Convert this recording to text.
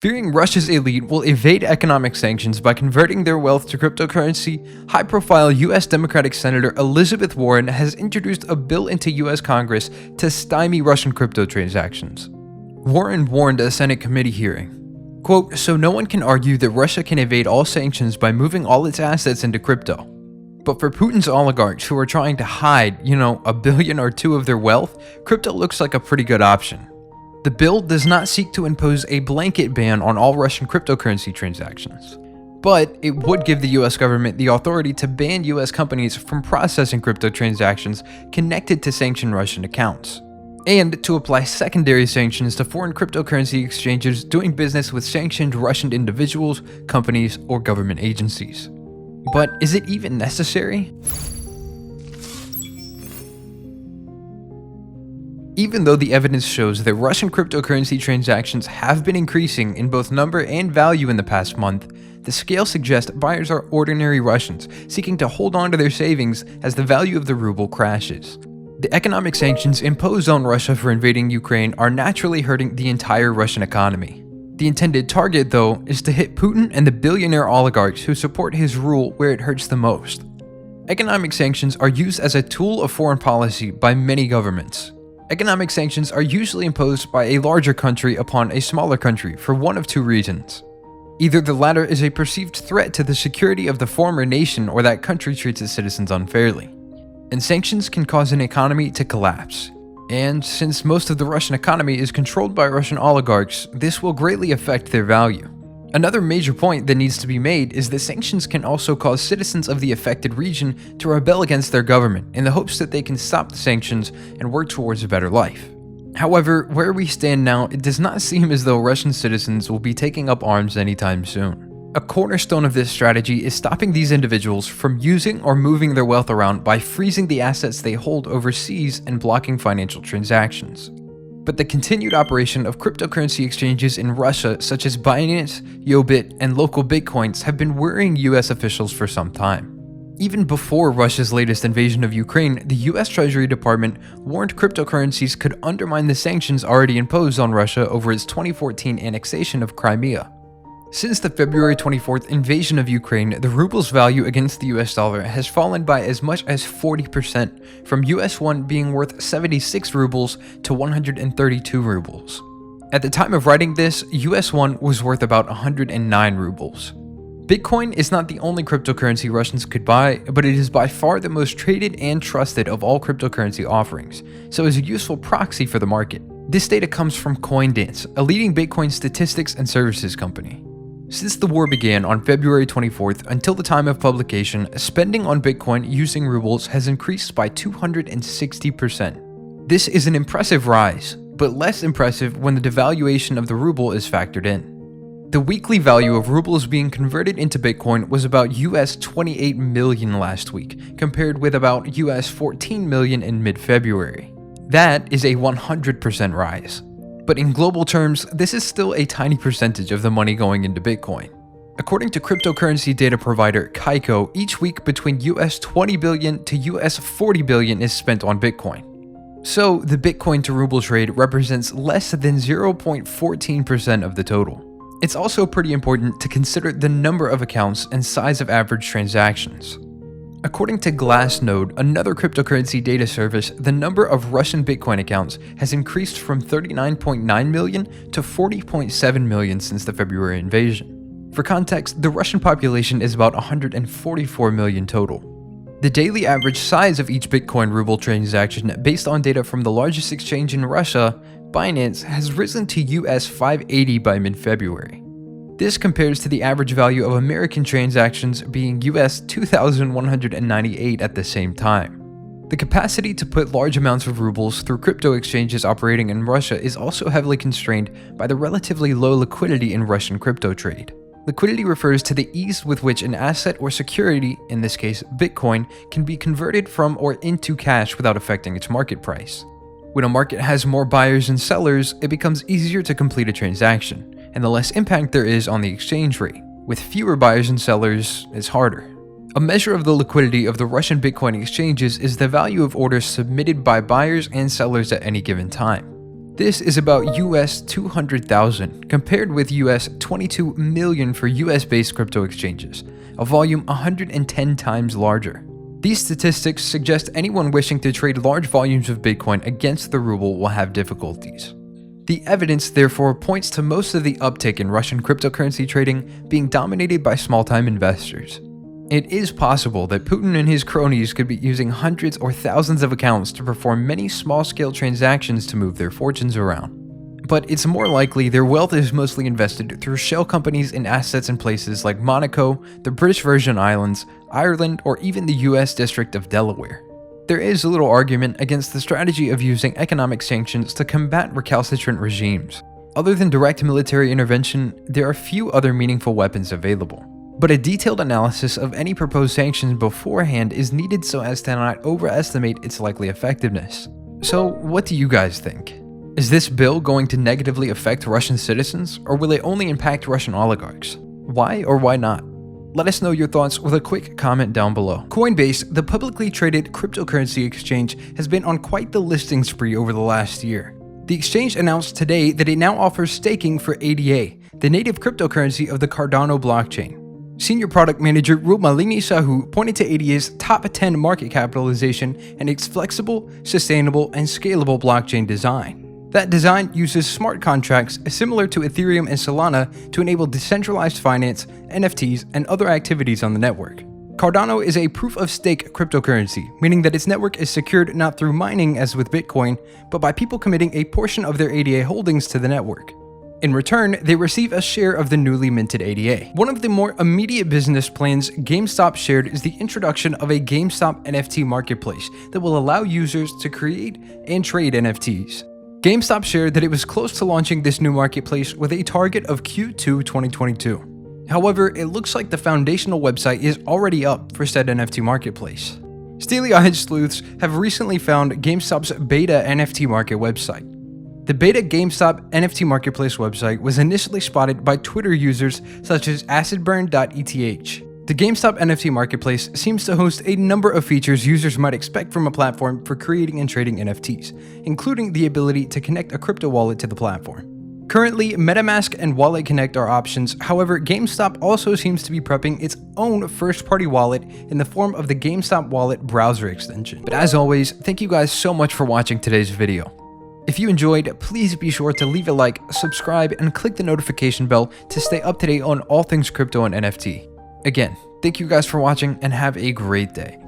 Fearing Russia's elite will evade economic sanctions by converting their wealth to cryptocurrency, high-profile U.S. Democratic Senator Elizabeth Warren has introduced a bill into U.S. Congress to stymie Russian crypto transactions. Warren warned a Senate committee hearing, quote, "So no one can argue that Russia can evade all sanctions by moving all its assets into crypto. But for Putin's oligarchs who are trying to hide, $1 billion or $2 billion of their wealth, crypto looks like a pretty good option." The bill does not seek to impose a blanket ban on all Russian cryptocurrency transactions, but it would give the US government the authority to ban US companies from processing crypto transactions connected to sanctioned Russian accounts, and to apply secondary sanctions to foreign cryptocurrency exchanges doing business with sanctioned Russian individuals, companies, or government agencies. But is it even necessary? Even though the evidence shows that Russian cryptocurrency transactions have been increasing in both number and value in the past month, the scale suggests buyers are ordinary Russians seeking to hold on to their savings as the value of the ruble crashes. The economic sanctions imposed on Russia for invading Ukraine are naturally hurting the entire Russian economy. The intended target, though, is to hit Putin and the billionaire oligarchs who support his rule where it hurts the most. Economic sanctions are used as a tool of foreign policy by many governments. Economic sanctions are usually imposed by a larger country upon a smaller country for one of two reasons. Either the latter is a perceived threat to the security of the former nation or that country treats its citizens unfairly. And sanctions can cause an economy to collapse. And since most of the Russian economy is controlled by Russian oligarchs, this will greatly affect their value. Another major point that needs to be made is that sanctions can also cause citizens of the affected region to rebel against their government in the hopes that they can stop the sanctions and work towards a better life. However, where we stand now, it does not seem as though Russian citizens will be taking up arms anytime soon. A cornerstone of this strategy is stopping these individuals from using or moving their wealth around by freezing the assets they hold overseas and blocking financial transactions. But the continued operation of cryptocurrency exchanges in Russia such as Binance, Yobit, and local Bitcoins have been worrying US officials for some time. Even before Russia's latest invasion of Ukraine, the US Treasury Department warned cryptocurrencies could undermine the sanctions already imposed on Russia over its 2014 annexation of Crimea. Since the February 24th invasion of Ukraine, the ruble's value against the US dollar has fallen by as much as 40%, from US $1 being worth 76 rubles to 132 rubles. At the time of writing this, US $1 was worth about 109 rubles. Bitcoin is not the only cryptocurrency Russians could buy, but it is by far the most traded and trusted of all cryptocurrency offerings, so is a useful proxy for the market. This data comes from Coindance, a leading Bitcoin statistics and services company. Since the war began on February 24th until the time of publication, spending on Bitcoin using rubles has increased by 260%. This is an impressive rise, but less impressive when the devaluation of the ruble is factored in. The weekly value of rubles being converted into Bitcoin was about US 28 million last week, compared with about US 14 million in mid-February. That is a 100% rise. But in global terms, this is still a tiny percentage of the money going into Bitcoin. According to cryptocurrency data provider Kaiko, each week between US 20 billion to US 40 billion is spent on Bitcoin. So the Bitcoin to ruble trade represents less than 0.14% of the total. It's also pretty important to consider the number of accounts and size of average transactions. According to Glassnode, another cryptocurrency data service, the number of Russian Bitcoin accounts has increased from 39.9 million to 40.7 million since the February invasion. For context, the Russian population is about 144 million total. The daily average size of each Bitcoin ruble transaction, based on data from the largest exchange in Russia, Binance, has risen to US 580 by mid-February. This compares to the average value of American transactions being US 2,198 at the same time. The capacity to put large amounts of rubles through crypto exchanges operating in Russia is also heavily constrained by the relatively low liquidity in Russian crypto trade. Liquidity refers to the ease with which an asset or security, in this case Bitcoin, can be converted from or into cash without affecting its market price. When a market has more buyers and sellers, it becomes easier to complete a transaction, and the less impact there is on the exchange rate. With fewer buyers and sellers, it's harder. A measure of the liquidity of the Russian Bitcoin exchanges is the value of orders submitted by buyers and sellers at any given time. This is about US 200,000 compared with US 22 million for US-based crypto exchanges, a volume 110 times larger. These statistics suggest anyone wishing to trade large volumes of Bitcoin against the ruble will have difficulties. The evidence, therefore, points to most of the uptick in Russian cryptocurrency trading being dominated by small-time investors. It is possible that Putin and his cronies could be using hundreds or thousands of accounts to perform many small-scale transactions to move their fortunes around. But it's more likely their wealth is mostly invested through shell companies and assets in places like Monaco, the British Virgin Islands, Ireland, or even the US District of Delaware. There is little argument against the strategy of using economic sanctions to combat recalcitrant regimes. Other than direct military intervention, there are few other meaningful weapons available. But a detailed analysis of any proposed sanctions beforehand is needed so as to not overestimate its likely effectiveness. So, what do you guys think? Is this bill going to negatively affect Russian citizens, or will it only impact Russian oligarchs? Why or why not? Let us know your thoughts with a quick comment down below. Coinbase, the publicly traded cryptocurrency exchange, has been on quite the listing spree over the last year. The exchange announced today that it now offers staking for ADA, the native cryptocurrency of the Cardano blockchain. Senior product manager Rumalini Sahu pointed to ADA's top 10 market capitalization and its flexible, sustainable, and scalable blockchain design. That design uses smart contracts similar to Ethereum and Solana to enable decentralized finance, NFTs, and other activities on the network. Cardano is a proof-of-stake cryptocurrency, meaning that its network is secured not through mining as with Bitcoin, but by people committing a portion of their ADA holdings to the network. In return, they receive a share of the newly minted ADA. One of the more immediate business plans GameStop shared is the introduction of a GameStop NFT marketplace that will allow users to create and trade NFTs. GameStop shared that it was close to launching this new marketplace with a target of Q2 2022. However, it looks like the foundational website is already up for said NFT marketplace. Steely-eyed sleuths have recently found GameStop's beta NFT market website. The beta GameStop NFT marketplace website was initially spotted by Twitter users such as acidburn.eth. The GameStop NFT marketplace seems to host a number of features users might expect from a platform for creating and trading NFTs, including the ability to connect a crypto wallet to the platform. Currently, MetaMask and Wallet Connect are options, however, GameStop also seems to be prepping its own first-party wallet in the form of the GameStop Wallet browser extension. But as always, thank you guys so much for watching today's video. If you enjoyed, please be sure to leave a like, subscribe, and click the notification bell to stay up to date on all things crypto and NFT. Again, thank you guys for watching and have a great day.